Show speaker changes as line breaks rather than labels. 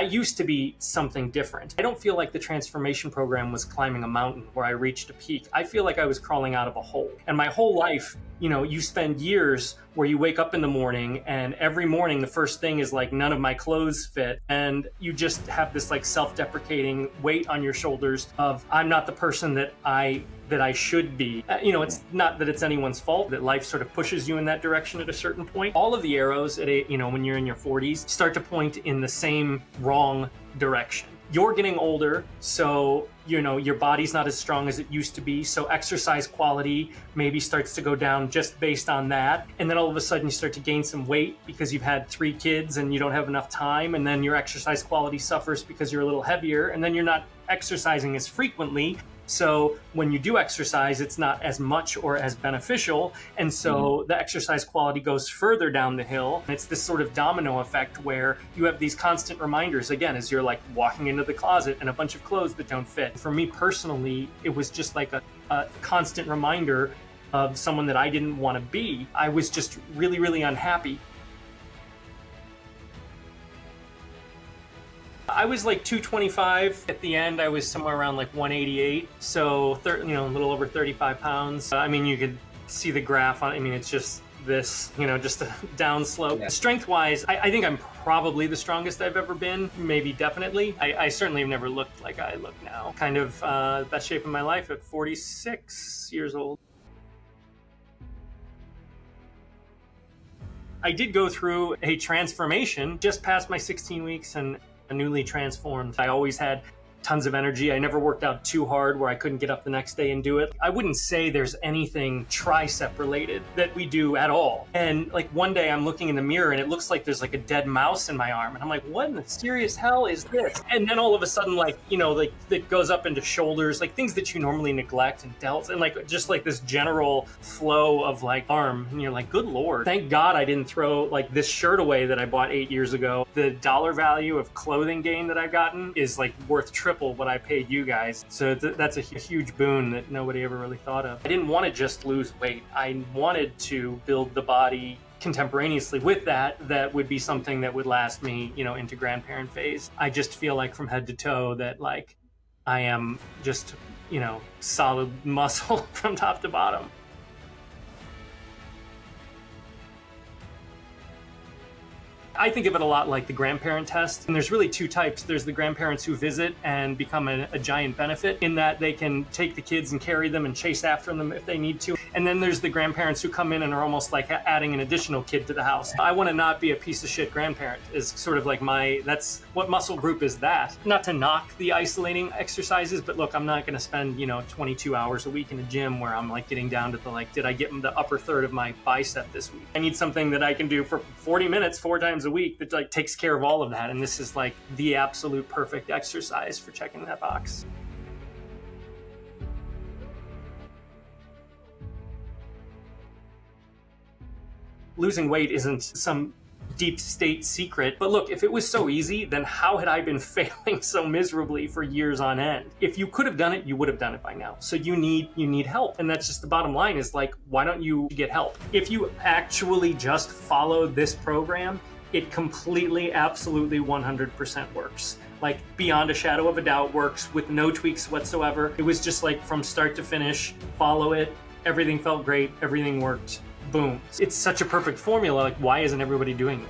I used to be something different. I don't feel like the transformation program was climbing a mountain where I reached a peak. I feel like I was crawling out of a hole. And my whole life, you spend years where you wake up in the morning and every morning the first thing is like, none of my clothes fit. And you just have this like self-deprecating weight on your shoulders of, I'm not the person that I should be. It's not that it's anyone's fault that life sort of pushes you in that direction at a certain point. All of the arrows when you're in your 40s start to point in the same wrong direction. You're getting older, so your body's not as strong as it used to be, so exercise quality maybe starts to go down just based on that. And then all of a sudden you start to gain some weight because you've had 3 kids and you don't have enough time, and then your exercise quality suffers because you're a little heavier, and then you're not exercising as frequently. So when you do exercise, it's not as much or as beneficial. And so the exercise quality goes further down the hill. And it's this sort of domino effect where you have these constant reminders, again, as you're like walking into the closet and a bunch of clothes that don't fit. For me personally, it was just like a constant reminder of someone that I didn't want to be. I was just really, really unhappy. I was like 225. At the end, I was somewhere around like 188. So, a little over 35 pounds. You could see the graph on it. It's just this, just a down slope. Yeah. Strength-wise, I think I'm probably the strongest I've ever been. Maybe definitely. I certainly have never looked like I look now. Kind of best shape of my life at 46 years old. I did go through a transformation just past my 16 weeks and newly transformed. I always had tons of energy. I never worked out too hard where I couldn't get up the next day and do it. I wouldn't say there's anything tricep related that we do at all. And like one day I'm looking in the mirror and it looks like there's like a dead mouse in my arm. And I'm like, what in the serious hell is this? And then all of a sudden, it goes up into shoulders, like things that you normally neglect and delts, and just like this general flow of like arm. And you're like, good Lord. Thank God I didn't throw like this shirt away that I bought 8 years ago. The dollar value of clothing gain that I've gotten is like worth triple what I paid you guys. So that's a huge boon that nobody ever really thought of. I didn't want to just lose weight. I wanted to build the body contemporaneously with that would be something that would last me, into grandparent phase. I just feel like from head to toe that like I am just, solid muscle from top to bottom. I think of it a lot like the grandparent test. And there's really 2 types. There's the grandparents who visit and become a giant benefit in that they can take the kids and carry them and chase after them if they need to. And then there's the grandparents who come in and are almost like adding an additional kid to the house. I want to not be a piece of shit grandparent is sort of like that's what muscle group is that. Not to knock the isolating exercises, but look, I'm not going to spend, 22 hours a week in a gym where I'm like getting down to the did I get the upper third of my bicep this week? I need something that I can do for 40 minutes, 4 times a week that takes care of all of that. And this is like the absolute perfect exercise for checking that box. Losing weight isn't some deep state secret, but look, if it was so easy, then how had I been failing so miserably for years on end? If you could have done it, you would have done it by now. So you need help. And that's just the bottom line is like, why don't you get help? If you actually just follow this program, it completely, absolutely 100% works. Like beyond a shadow of a doubt works with no tweaks whatsoever. It was just like from start to finish, follow it. Everything felt great. Everything worked. Boom. It's such a perfect formula. Like, why isn't everybody doing it?